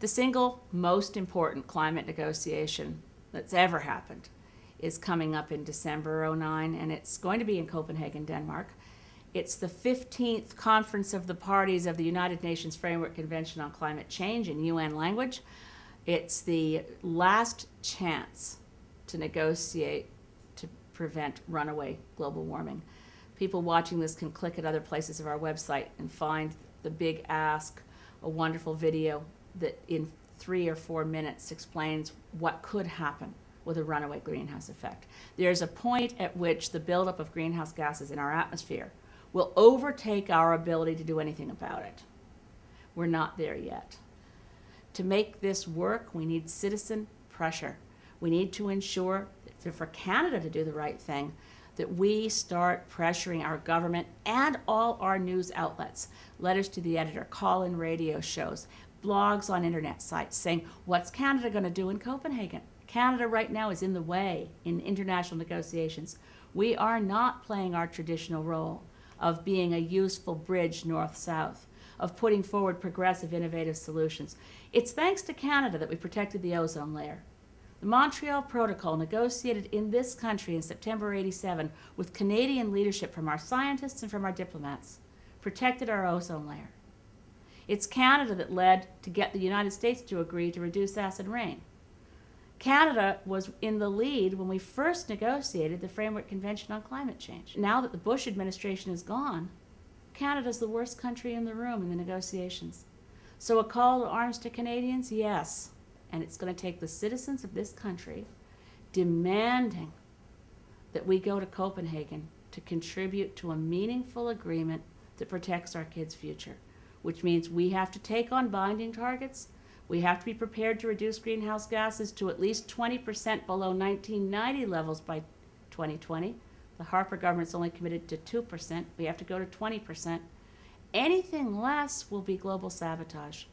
The single most important climate negotiation that's ever happened is coming up in December '09, and it's going to be in Copenhagen, Denmark. It's the 15th Conference of the Parties of the United Nations Framework Convention on Climate Change in UN language. It's the last chance to negotiate to prevent runaway global warming. People watching this can click at other places of our website and find the big ask, a wonderful video that in 3 or 4 minutes explains what could happen with a runaway greenhouse effect. There's a point at which the buildup of greenhouse gases in our atmosphere will overtake our ability to do anything about it. We're not there yet. To make this work, we need citizen pressure. We need to ensure that for Canada to do the right thing, that we start pressuring our government and all our news outlets, letters to the editor, call-in radio shows, blogs on internet sites saying, what's Canada going to do in Copenhagen? Canada right now is in the way in international negotiations. We are not playing our traditional role of being a useful bridge north-south, of putting forward progressive, innovative solutions. It's thanks to Canada that we protected the ozone layer. The Montreal Protocol, negotiated in this country in September '87 with Canadian leadership from our scientists and from our diplomats, protected our ozone layer. It's Canada that led to get the United States to agree to reduce acid rain. Canada was in the lead when we first negotiated the Framework Convention on Climate Change. Now that the Bush administration is gone, Canada's the worst country in the room in the negotiations. So a call to arms to Canadians? Yes. And it's going to take the citizens of this country demanding that we go to Copenhagen to contribute to a meaningful agreement that protects our kids' future, which means we have to take on binding targets. We have to be prepared to reduce greenhouse gases to at least 20% below 1990 levels by 2020. The Harper government's only committed to 2%. We have to go to 20%. Anything less will be global sabotage.